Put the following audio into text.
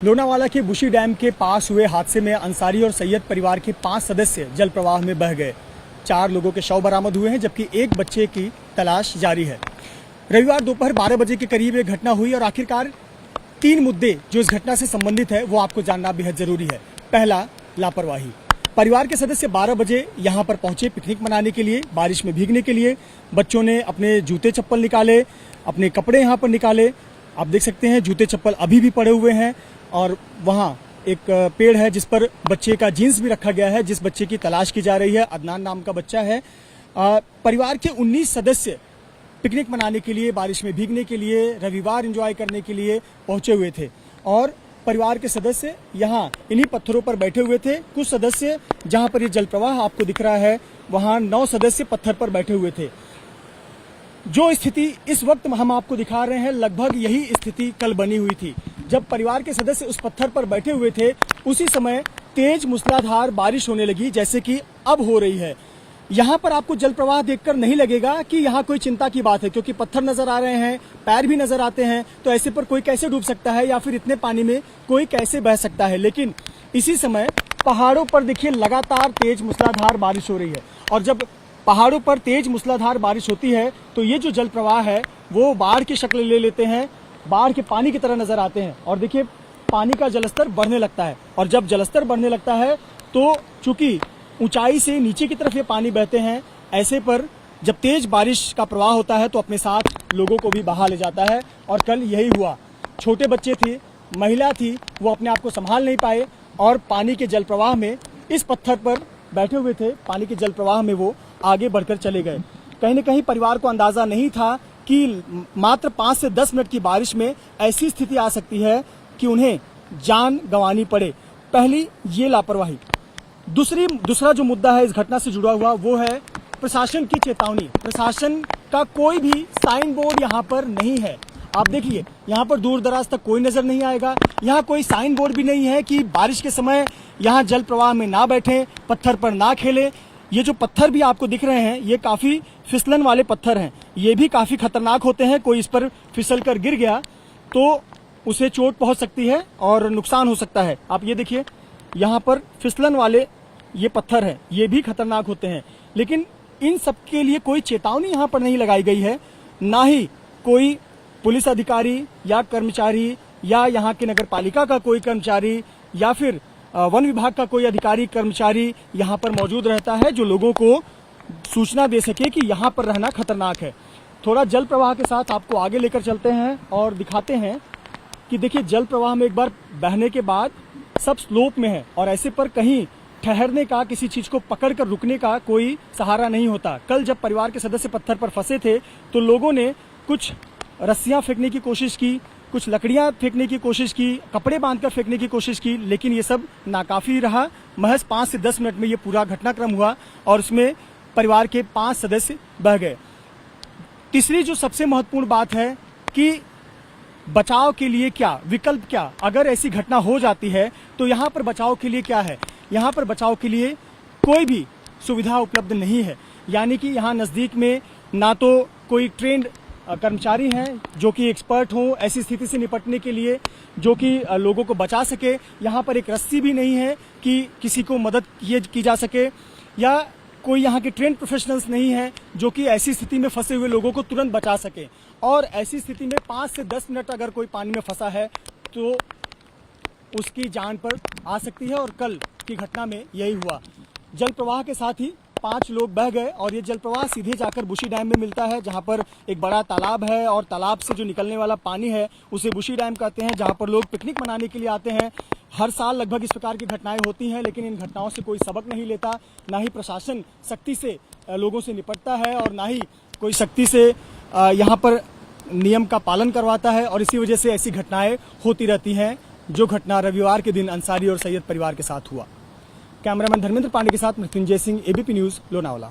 लोनावाला के बुशी डैम के पास हुए हादसे में अंसारी और सैयद परिवार के 5 सदस्य जल प्रवाह में बह गए। 4 लोगों के शव बरामद हुए हैं जबकि एक बच्चे की तलाश जारी है। रविवार दोपहर 12 बजे के करीब ये घटना हुई और आखिरकार 3 मुद्दे जो इस घटना से संबंधित है वो आपको जानना बेहद जरूरी है। पहला, लापरवाही। परिवार के सदस्य 12 बजे यहाँ पर पहुंचे पिकनिक मनाने के लिए, बारिश में भीगने के लिए। बच्चों ने अपने जूते चप्पल निकाले, अपने कपड़े यहाँ पर निकाले। आप देख सकते हैं जूते चप्पल अभी भी पड़े हुए हैं और वहाँ एक पेड़ है जिस पर बच्चे का जीन्स भी रखा गया है, जिस बच्चे की तलाश की जा रही है। अदनान नाम का बच्चा है। परिवार के 19 सदस्य पिकनिक मनाने के लिए, बारिश में भीगने के लिए, रविवार एंजॉय करने के लिए पहुंचे हुए थे और परिवार के सदस्य यहाँ इन्हीं पत्थरों पर बैठे हुए थे। कुछ सदस्य, जहाँ पर ये जल प्रवाह आपको दिख रहा है, वहाँ 9 सदस्य पत्थर पर बैठे हुए थे। जो स्थिति इस वक्त हम आपको दिखा रहे हैं, लगभग यही स्थिति कल बनी हुई थी। जब परिवार के सदस्य उस पत्थर पर बैठे हुए थे, उसी समय तेज मूसलाधार बारिश होने लगी, जैसे कि अब हो रही है। यहाँ पर आपको जल प्रवाह देखकर नहीं लगेगा कि यहाँ कोई चिंता की बात है, क्योंकि पत्थर नजर आ रहे हैं, पैर भी नजर आते हैं। तो ऐसे पर कोई कैसे डूब सकता है या फिर इतने पानी में कोई कैसे बह सकता है। लेकिन इसी समय पहाड़ों पर देखिए लगातार तेज मूसलाधार बारिश हो रही है और जब पहाड़ों पर तेज मूसलाधार बारिश होती है तो ये जो जल प्रवाह है वो बाढ़ की शक्ल ले लेते हैं, बाढ़ के पानी की तरह नजर आते हैं। और देखिए पानी का जलस्तर बढ़ने लगता है और जब जलस्तर बढ़ने लगता है तो चूंकि ऊंचाई से नीचे की तरफ ये पानी बहते हैं, ऐसे पर जब तेज बारिश का प्रवाह होता है तो अपने साथ लोगों को भी बहा ले जाता है। और कल यही हुआ। छोटे बच्चे थे, महिला थी, वो अपने आप को संभाल नहीं पाए और पानी के जल प्रवाह में, इस पत्थर पर बैठे हुए थे, पानी के जल प्रवाह में वो आगे बढ़कर चले गए। कहीं न कहीं परिवार को अंदाजा नहीं था कि मात्र 5 से 10 मिनट की बारिश में ऐसी स्थिति आ सकती है कि उन्हें जान गंवानी पड़े। पहली ये लापरवाही। दूसरा जो मुद्दा है इस घटना से जुड़ा हुआ वो है प्रशासन की चेतावनी। प्रशासन का कोई भी साइन बोर्ड यहाँ पर नहीं है। आप देखिए यहाँ पर दूर दराज तक कोई नजर नहीं आएगा। यहाँ कोई साइन बोर्ड भी नहीं है कि बारिश के समय यहाँ जल प्रवाह में ना बैठें, पत्थर पर ना खेलें। ये जो पत्थर भी आपको दिख रहे हैं ये काफी फिसलन वाले पत्थर हैं, ये भी काफी खतरनाक होते हैं। कोई इस पर फिसल कर गिर गया तो उसे चोट पहुंच सकती है और नुकसान हो सकता है। आप ये देखिए यहाँ पर फिसलन वाले ये पत्थर हैं, ये भी खतरनाक होते हैं। लेकिन इन सब के लिए कोई चेतावनी यहाँ पर नहीं लगाई गई है, ना ही कोई पुलिस अधिकारी या कर्मचारी या यहाँ के नगर पालिका का कोई कर्मचारी या फिर वन विभाग का कोई अधिकारी कर्मचारी यहाँ पर मौजूद रहता है जो लोगों को सूचना दे सके कि यहाँ पर रहना खतरनाक है। थोड़ा जल प्रवाह के साथ आपको आगे लेकर चलते हैं और दिखाते हैं कि देखिए जल प्रवाह में एक बार बहने के बाद सब स्लोप में है और ऐसे पर कहीं ठहरने का, किसी चीज को पकड़कर रुकने का कोई सहारा नहीं होता। कल जब परिवार के सदस्य पत्थर पर फंसे थे तो लोगों ने कुछ रस्सियां फेंकने की कोशिश की, कुछ लकड़ियां फेंकने की कोशिश की, कपड़े बांधकर फेंकने की कोशिश की, लेकिन ये सब नाकाफी रहा। महज 5 से 10 मिनट में ये पूरा घटनाक्रम हुआ और उसमें परिवार के 5 सदस्य बह गए। तीसरी जो सबसे महत्वपूर्ण बात है कि बचाव के लिए क्या विकल्प, क्या अगर ऐसी घटना हो जाती है तो यहाँ पर बचाव के लिए क्या है। यहाँ पर बचाव के लिए कोई भी सुविधा उपलब्ध नहीं है। यानी कि यहाँ नजदीक में ना तो कोई ट्रेंड कर्मचारी हैं जो कि एक्सपर्ट हों ऐसी स्थिति से निपटने के लिए, जो कि लोगों को बचा सके। यहाँ पर एक रस्सी भी नहीं है कि किसी को मदद की जा सके, या कोई यहाँ के ट्रेंड प्रोफेशनल्स नहीं है जो कि ऐसी स्थिति में फंसे हुए लोगों को तुरंत बचा सके। और ऐसी स्थिति में 5 से 10 मिनट अगर कोई पानी में फंसा है तो उसकी जान पर आ सकती है और कल की घटना में यही हुआ। जल प्रवाह के साथ ही 5 लोग बह गए और ये जल प्रवाह सीधे जाकर बुशी डैम में मिलता है, जहाँ पर एक बड़ा तालाब है और तालाब से जो निकलने वाला पानी है उसे बुशी डैम कहते हैं, जहाँ पर लोग पिकनिक मनाने के लिए आते हैं। हर साल लगभग इस प्रकार की घटनाएं होती हैं, लेकिन इन घटनाओं से कोई सबक नहीं लेता, ना ही प्रशासन सख्ती से लोगों से निपटता है और ना ही कोई सख्ती से यहाँ पर नियम का पालन करवाता है और इसी वजह से ऐसी घटनाएं होती रहती हैं, जो घटना रविवार के दिन अंसारी और सैयद परिवार के साथ हुआ। कैमरामैन धर्मेंद्र पांडे के साथ मृत्युंजय सिंह, एबीपी न्यूज, लोनावाला।